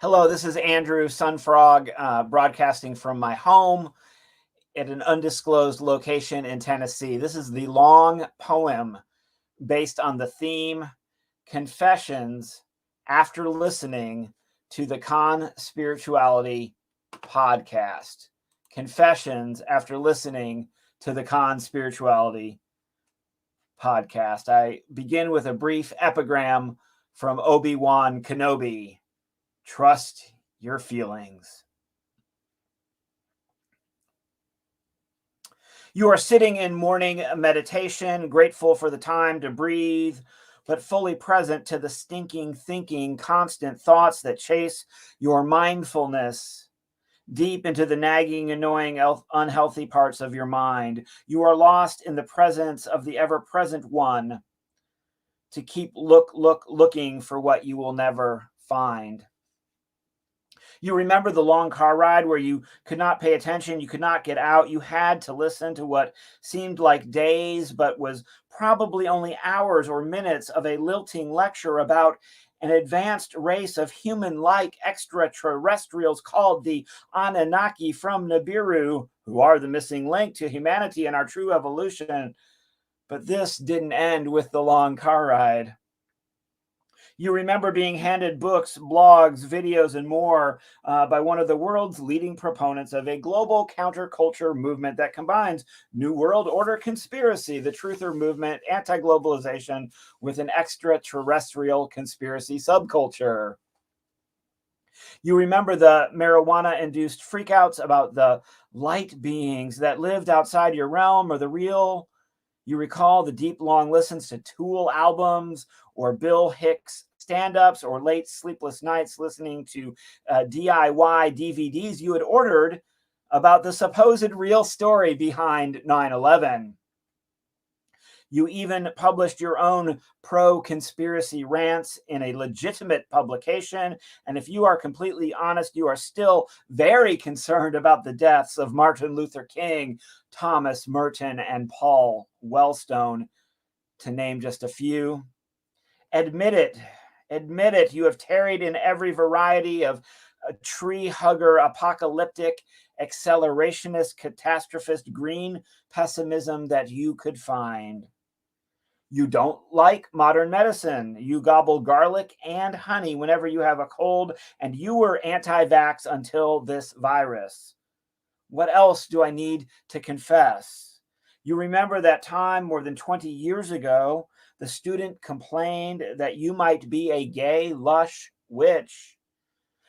Hello, this is Andrew Sunfrog, broadcasting from my home at an undisclosed location in Tennessee. This is the long poem based on the theme Confessions after listening to the Conspirituality podcast. Confessions after listening to the Conspirituality podcast. I begin with a brief epigram from Obi-Wan Kenobi. Trust your feelings. You are sitting in morning meditation, grateful for the time to breathe, but fully present to the stinking thinking, constant thoughts that chase your mindfulness deep into the nagging, annoying, unhealthy parts of your mind. You are lost in the presence of the ever-present one to keep looking for what you will never find. You remember the long car ride where you could not pay attention, you could not get out, you had to listen to what seemed like days, but was probably only hours or minutes of a lilting lecture about an advanced race of human-like extraterrestrials called the Anunnaki from Nibiru, who are the missing link to humanity and our true evolution. But this didn't end with the long car ride. You remember being handed books, blogs, videos, and more by one of the world's leading proponents of a global counterculture movement that combines New World Order conspiracy, the truther movement, anti-globalization, with an extraterrestrial conspiracy subculture. You remember the marijuana-induced freakouts about the light beings that lived outside your realm or the real. You recall the deep, long listens to Tool albums or Bill Hicks stand-ups or late sleepless nights listening to DIY DVDs you had ordered about the supposed real story behind 9/11. You even published your own pro-conspiracy rants in a legitimate publication. And if you are completely honest, you are still very concerned about the deaths of Martin Luther King, Thomas Merton, and Paul Wellstone, to name just a few. Admit it, you have tarried in every variety of a tree hugger, apocalyptic, accelerationist, catastrophist, green pessimism that you could find. You don't like modern medicine. You gobble garlic and honey whenever you have a cold, and you were anti-vax until this virus. What else do I need to confess? You remember that time more than 20 years ago, the student complained that you might be a gay, lush witch.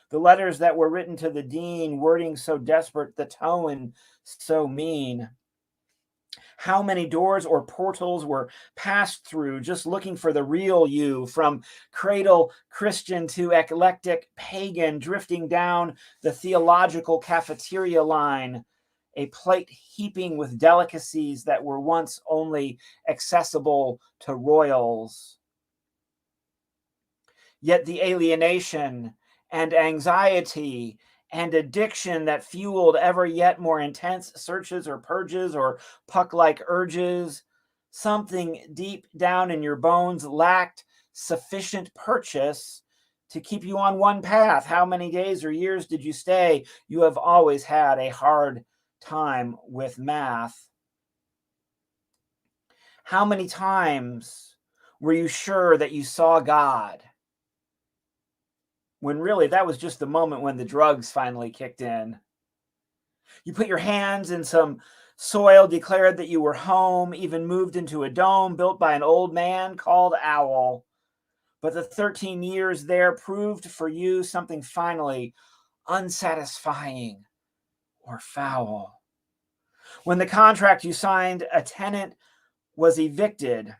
The letters that were written to the dean, wording so desperate, the tone so mean. How many doors or portals were passed through just looking for the real you, from cradle Christian to eclectic pagan, drifting down the theological cafeteria line, a plate heaping with delicacies that were once only accessible to royals. Yet the alienation and anxiety and addiction that fueled ever yet more intense searches or purges or puck-like urges, something deep down in your bones lacked sufficient purchase to keep you on one path. How many days or years did you stay? You have always had a hard time with math. How many times were you sure that you saw God, when really that was just the moment when the drugs finally kicked in? You put your hands in some soil, declared that you were home, even moved into a dome built by an old man called Owl. But the 13 years there proved for you something finally unsatisfying or foul. When the contract you signed, a tenant was evicted,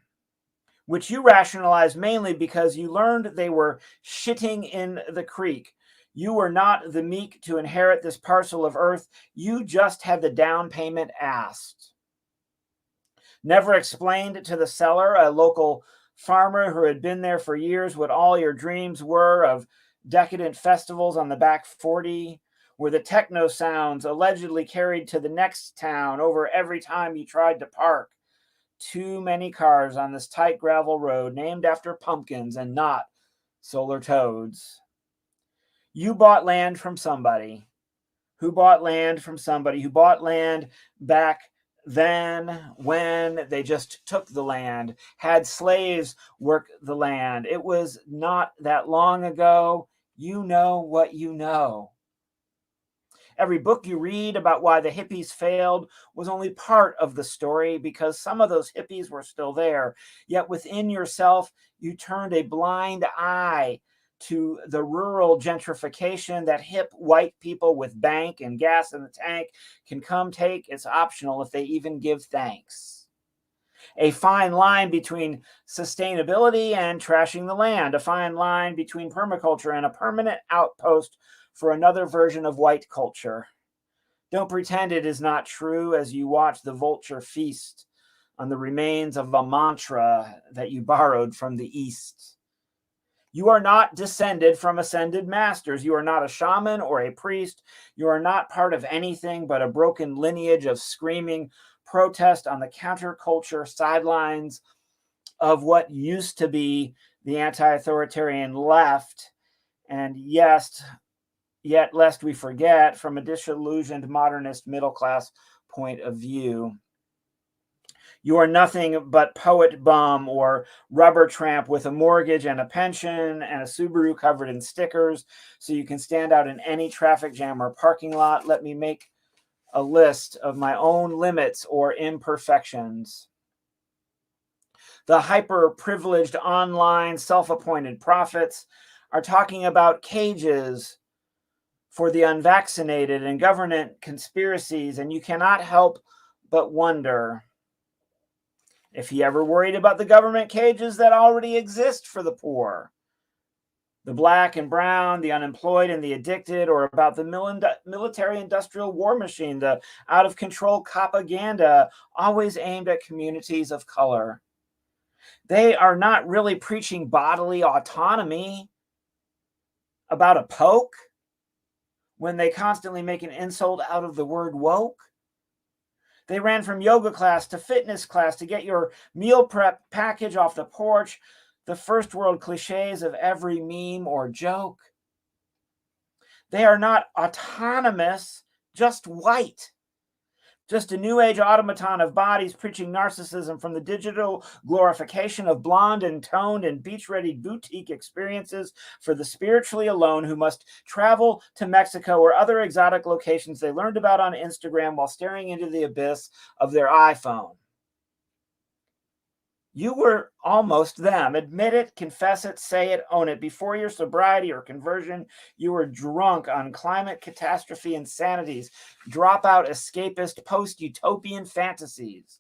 which you rationalized mainly because you learned they were shitting in the creek. You were not the meek to inherit this parcel of earth. You just had the down payment asked. Never explained to the seller, a local farmer who had been there for years, what all your dreams were of decadent festivals on the back 40, where the techno sounds allegedly carried to the next town over every time you tried to park. Too many cars on this tight gravel road named after pumpkins and not solar toads. You bought land from somebody. Who bought land from somebody who bought land back then when they just took the land, had slaves work the land. It was not that long ago. You know what you know. Every book you read about why the hippies failed was only part of the story, because some of those hippies were still there. Yet within yourself, you turned a blind eye to the rural gentrification that hip white people with bank and gas in the tank can come take. It's optional if they even give thanks. A fine line between sustainability and trashing the land, a fine line between permaculture and a permanent outpost for another version of white culture. Don't pretend it is not true as you watch the vulture feast on the remains of a mantra that you borrowed from the East. You are not descended from ascended masters. You are not a shaman or a priest. You are not part of anything but a broken lineage of screaming protest on the counterculture sidelines of what used to be the anti-authoritarian left. And yes, yet lest we forget, from a disillusioned modernist middle class point of view. You are nothing but poet bum or rubber tramp with a mortgage and a pension and a Subaru covered in stickers, so you can stand out in any traffic jam or parking lot. Let me make a list of my own limits or imperfections. The hyper-privileged online self-appointed prophets are talking about cages for the unvaccinated and government conspiracies, and you cannot help but wonder if he ever worried about the government cages that already exist for the poor, the black and brown, the unemployed and the addicted, or about the military-industrial war machine, the out-of-control propaganda always aimed at communities of color. They are not really preaching bodily autonomy about a poke when they constantly make an insult out of the word woke. They ran from yoga class to fitness class to get your meal prep package off the porch, the first world cliches of every meme or joke. They are not autonomous, just white. Just a new age automaton of bodies preaching narcissism from the digital glorification of blonde and toned and beach-ready boutique experiences for the spiritually alone who must travel to Mexico or other exotic locations they learned about on Instagram while staring into the abyss of their iPhone. You were almost them. Admit it, confess it, say it, own it. Before your sobriety or conversion, you were drunk on climate catastrophe insanities, dropout escapist post-utopian fantasies.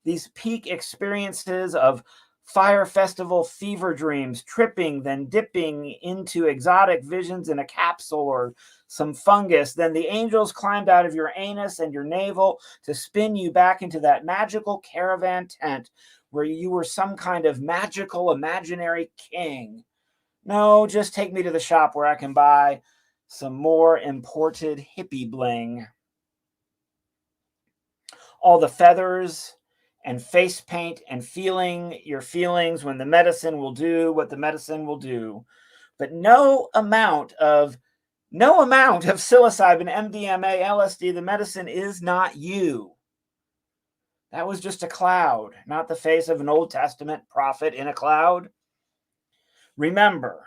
These peak experiences of fire festival fever dreams, tripping, then dipping into exotic visions in a capsule or some fungus. Then the angels climbed out of your anus and your navel to spin you back into that magical caravan tent where you were some kind of magical imaginary king. No, just take me to the shop where I can buy some more imported hippie bling. All the feathers and face paint and feeling your feelings when the medicine will do what the medicine will do. But no amount of psilocybin, MDMA, LSD, the medicine is not you. That was just a cloud, not the face of an Old Testament prophet in a cloud. Remember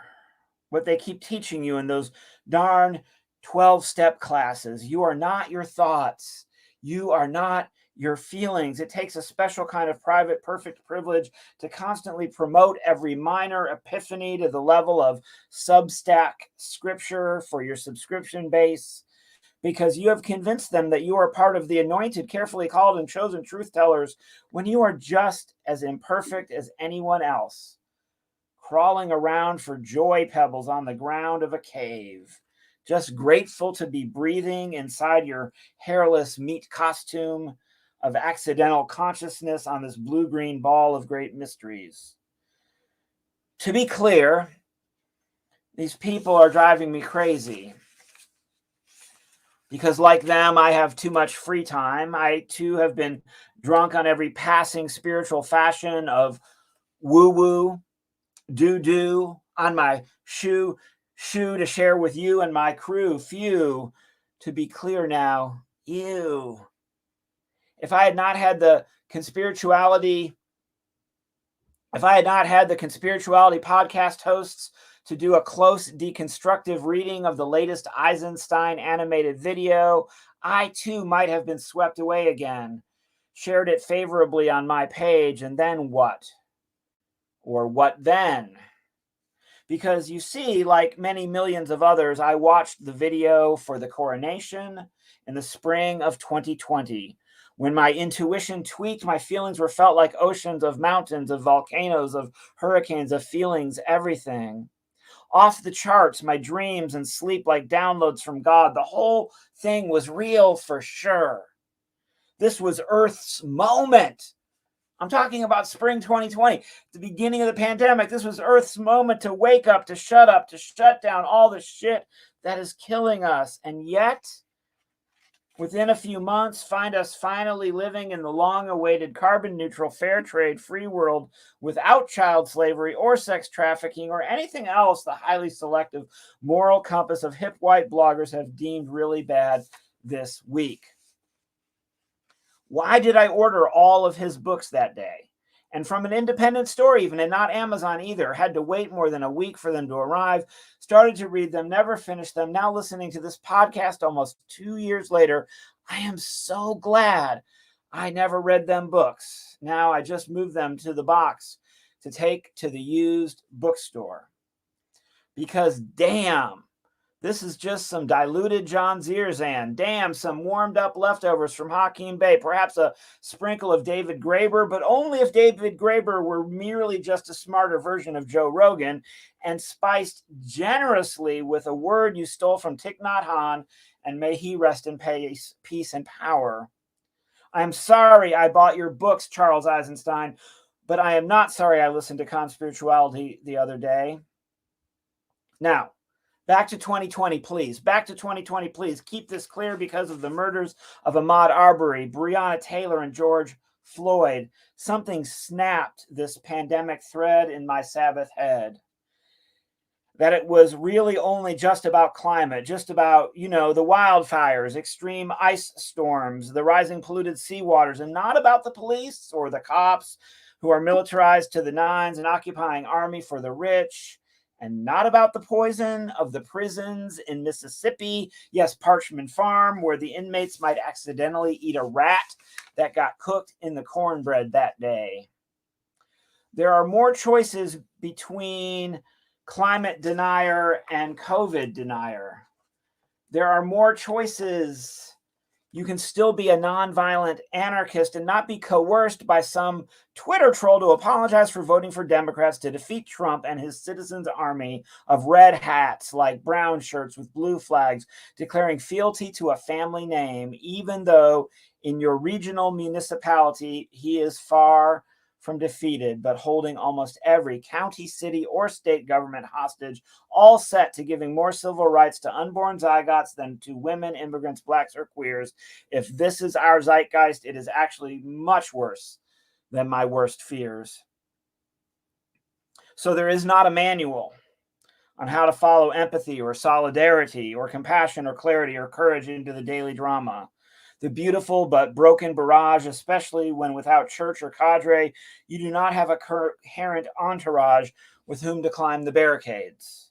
what they keep teaching you in those darn 12-step classes. You are not your thoughts. You are not your feelings. It takes a special kind of private, perfect privilege to constantly promote every minor epiphany to the level of Substack scripture for your subscription base, because you have convinced them that you are part of the anointed, carefully called and chosen truth tellers when you are just as imperfect as anyone else, crawling around for joy pebbles on the ground of a cave, just grateful to be breathing inside your hairless meat costume of accidental consciousness on this blue-green ball of great mysteries. To be clear, these people are driving me crazy, because like them, I have too much free time. I too have been drunk on every passing spiritual fashion of woo-woo, doo-doo, on my shoe, Shoe to share with you and my crew. Few, to be clear now, you. If I had not had the Conspirituality podcast hosts to do a close deconstructive reading of the latest Eisenstein animated video, I too might have been swept away again. Shared it favorably on my page, and then what? Or what then? Because you see, like many millions of others, I watched the video for the coronation in the spring of 2020. When my intuition tweaked, my feelings were felt like oceans of mountains, of volcanoes, of hurricanes, of feelings, everything. Off the charts, my dreams and sleep like downloads from God. The whole thing was real for sure. This was Earth's moment. I'm talking about spring 2020, the beginning of the pandemic. This was Earth's moment to wake up, to shut down all the shit that is killing us. And yet, within a few months, find us finally living in the long-awaited carbon-neutral, fair trade, free world without child slavery or sex trafficking or anything else the highly selective moral compass of hip white bloggers have deemed really bad this week. Why did I order all of his books that day? And from an independent store even, and not Amazon either. Had to wait more than a week for them to arrive. Started to read them, never finished them. Now listening to this podcast almost 2 years later, I am so glad I never read them books. Now I just moved them to the box to take to the used bookstore. Because damn, this is just some diluted John Zerzan. Damn, some warmed up leftovers from Hakeem Bey. Perhaps a sprinkle of David Graeber, but only if David Graeber were merely just a smarter version of Joe Rogan and spiced generously with a word you stole from Thich Nhat Hanh, and may he rest in peace and power. I'm sorry I bought your books, Charles Eisenstein, but I am not sorry I listened to Conspirituality the other day. Now, back to 2020, please. Back to 2020, please. Keep this clear because of the murders of Ahmaud Arbery, Breonna Taylor, and George Floyd. Something snapped this pandemic thread in my Sabbath head. That it was really only just about climate, just about, the wildfires, extreme ice storms, the rising polluted seawaters, and not about the police or the cops who are militarized to the nines and occupying army for the rich. And not about the poison of the prisons in Mississippi, yes, Parchman Farm, where the inmates might accidentally eat a rat that got cooked in the cornbread that day. There are more choices between climate denier and COVID denier. There are more choices. You can still be a nonviolent anarchist and not be coerced by some Twitter troll to apologize for voting for Democrats to defeat Trump and his citizens' army of red hats like brown shirts with blue flags declaring fealty to a family name, even though in your regional municipality he is far from defeated, but holding almost every county, city, or state government hostage, all set to giving more civil rights to unborn zygotes than to women, immigrants, blacks, or queers. If this is our zeitgeist, it is actually much worse than my worst fears. So there is not a manual on how to follow empathy or solidarity or compassion or clarity or courage into the daily drama. The beautiful but broken barrage, especially when without church or cadre, you do not have a coherent entourage with whom to climb the barricades.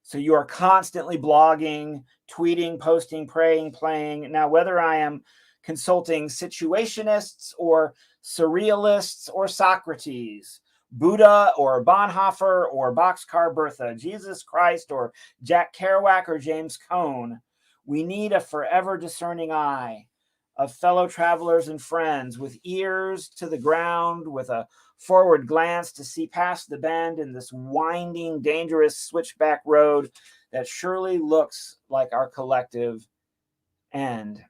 So you are constantly blogging, tweeting, posting, praying, playing. Now, whether I am consulting situationists or surrealists or Socrates, Buddha or Bonhoeffer or Boxcar Bertha, Jesus Christ or Jack Kerouac or James Cone, we need a forever discerning eye of fellow travelers and friends with ears to the ground, with a forward glance to see past the bend in this winding, dangerous switchback road that surely looks like our collective end.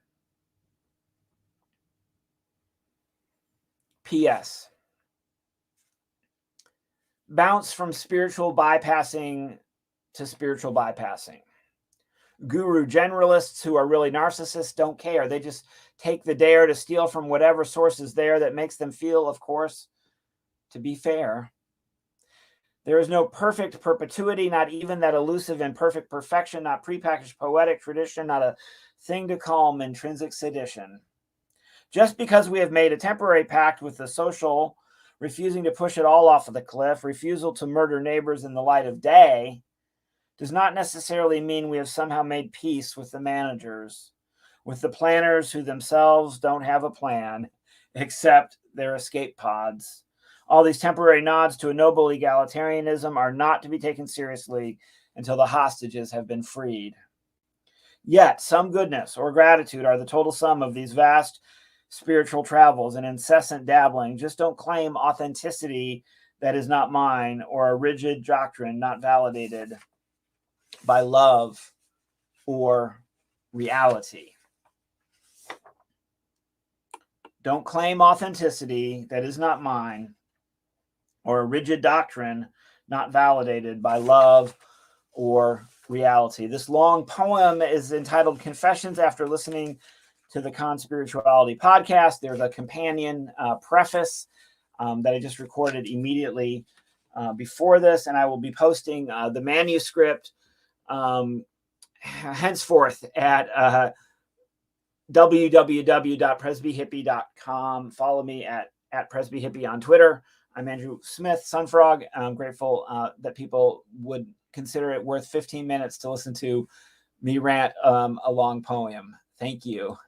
P.S. Bounce from spiritual bypassing to spiritual bypassing. Guru generalists who are really narcissists don't care. They just take the dare to steal from whatever source is there that makes them feel, of course, to be fair. There is no perfect perpetuity, not even that elusive and perfect perfection, not prepackaged poetic tradition, not a thing to calm intrinsic sedition. Just because we have made a temporary pact with the social, refusing to push it all off of the cliff, refusal to murder neighbors in the light of day, does not necessarily mean we have somehow made peace with the managers, with the planners who themselves don't have a plan, except their escape pods. All these temporary nods to a noble egalitarianism are not to be taken seriously until the hostages have been freed. Yet, some goodness or gratitude are the total sum of these vast spiritual travels and incessant dabbling. Just don't claim authenticity that is not mine, or a rigid doctrine not validated by love or reality. Don't claim authenticity that is not mine, or a rigid doctrine not validated by love or reality. This long poem is entitled Confessions After Listening to the Conspirituality podcast. There's a companion preface that I just recorded immediately before this, and I will be posting the manuscript henceforth at www.presbyhippie.com. Follow me at presbyhippie on Twitter. I'm Andrew Smith, Sunfrog. I'm grateful that people would consider it worth 15 minutes to listen to me rant a long poem. Thank you.